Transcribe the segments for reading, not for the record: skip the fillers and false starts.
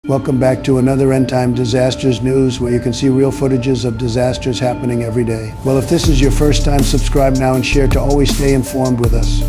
Welcome back to another End Time Disasters News, where you can see real footages of disasters happening every day. Well, if this is your first time, subscribe now and share to always stay informed with us.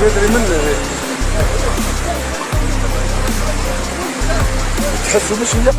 ندري منه تحسوا بشويه.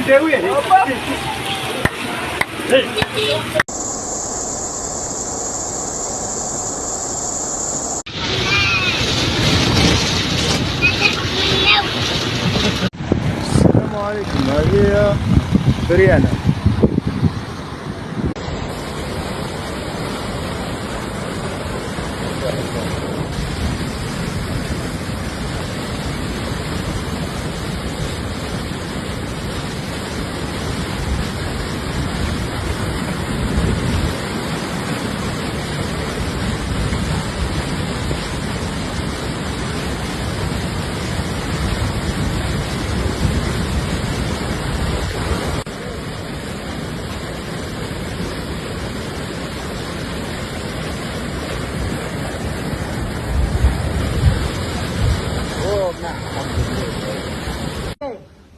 السلام عليكم. هذه بريانة.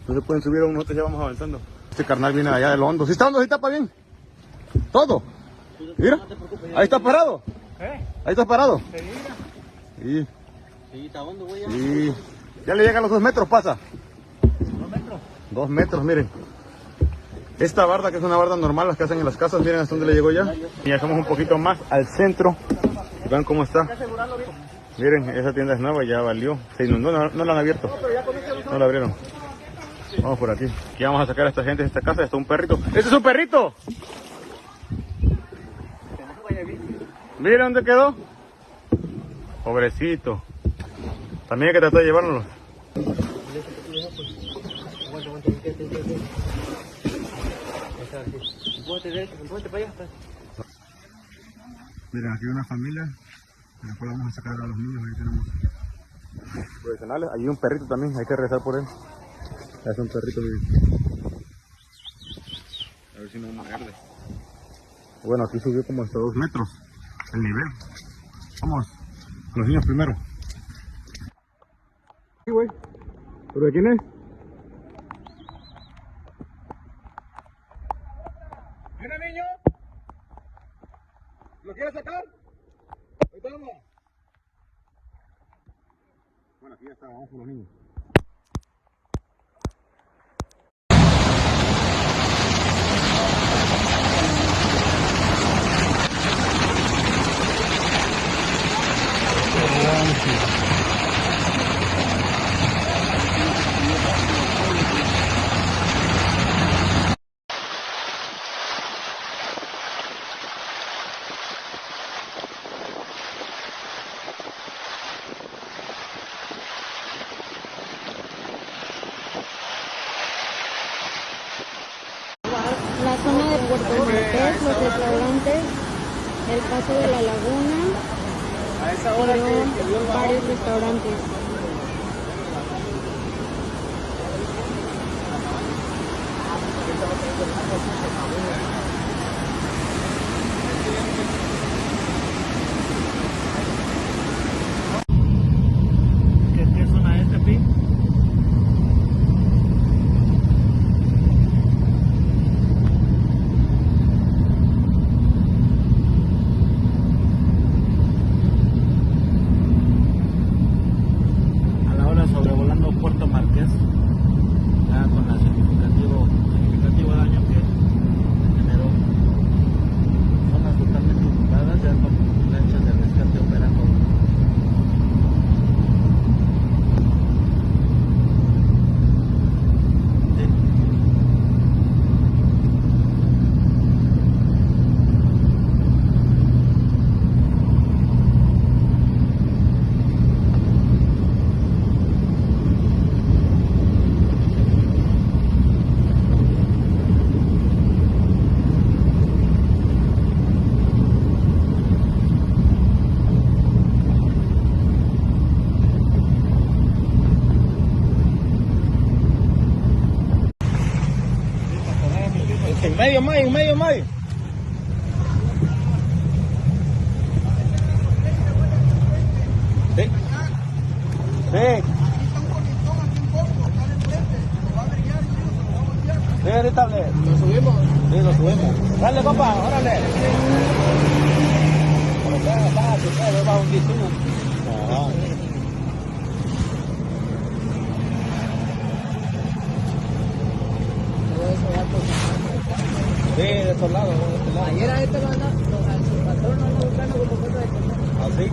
No se pueden subir a un, nosotros ya vamos avanzando. Este carnal viene allá del hondo. ¿Sí está hondo? ¿Sí está para bien? ¿Todo? Mira, ahí está parado. Ahí está parado. Sí. Sí, está hondo, güey. Sí. Ya le llegan los 2 metros, pasa. 2 metros. 2 metros, miren. Esta barda, que es una barda normal, las que hacen en las casas, miren hasta dónde le llegó ya. Y ya estamos un poquito más al centro. Vean cómo está. Miren, esa tienda es nueva, ya valió. Se inundó, no la han abierto. No la abrieron. Vamos por aquí. Aquí vamos a sacar a esta gente de esta casa. Está un perrito. ¡Ese es un perrito! Mira dónde quedó. Pobrecito. También hay que tratar de llevárnoslo. Miren, aquí hay una familia en la cual vamos a sacar a los niños. Ahí tenemos profesionales. Hay un perrito también, hay que rezar por él. Es un perrito. A ver si no muerde. Bueno, aquí subió como hasta 2 metros el nivel. Vamos, los niños primero. Sí, güey. ¿Pero de quién es? ¿Viene, niño? ¿Lo quieres sacar? Ahorita vamos. Bueno, aquí ya está, vamos con los niños. La zona de Puerto Marqués, los restaurantes, el Paso de la Laguna, y varios restaurantes. ¿Qué zona es, Tepi? Sobrevolando Puerto Marqués, ya con el significativo daño que generó. Zonas totalmente inundadas, ya con lanchas de rescate operando. Sí. En medio, May. Sí. Sí. Sí, ahorita ¿lo subimos? Sí, lo subimos. Dale, papá, órale. Va un guisú. estos lados, de este lado. Ayer a este lo anda, su patrón lo anda buscando como cosa de comer. ¿Así?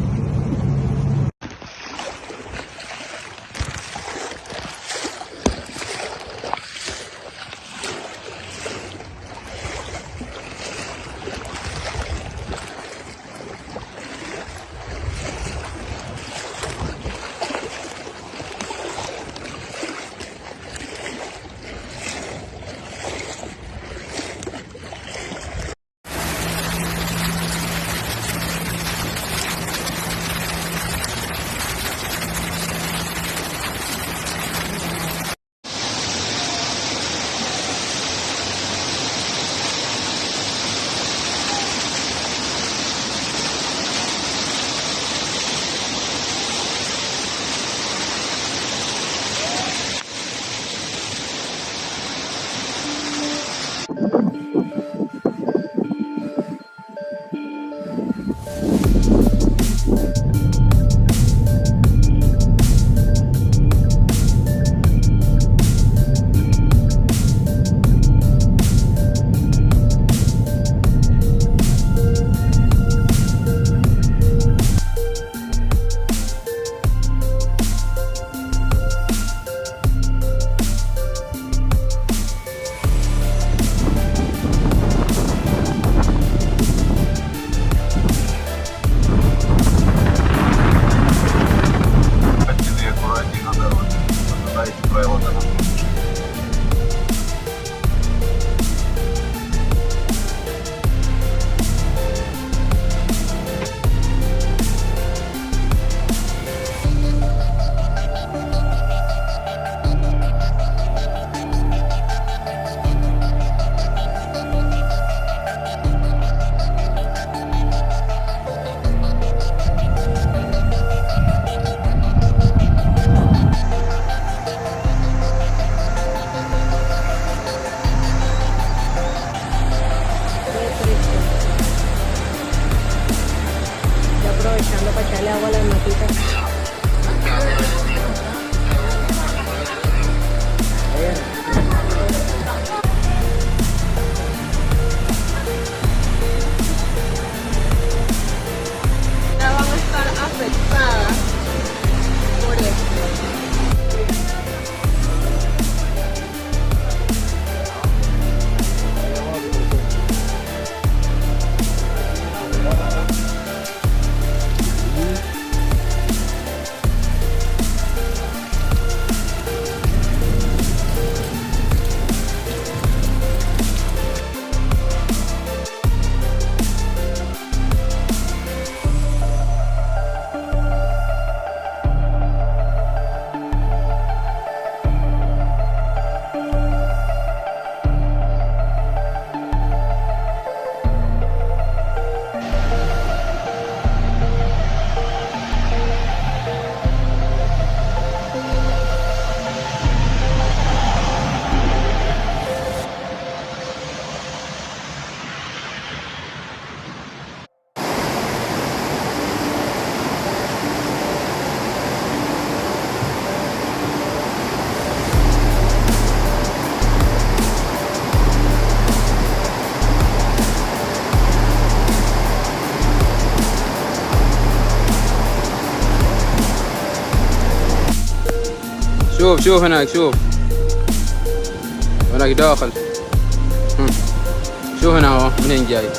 Aprovechando para echarle agua a las matitas. Ya van a estar afectadas por esto. شوف هناك شوف هناك داخل شوف هنا هو منين جاي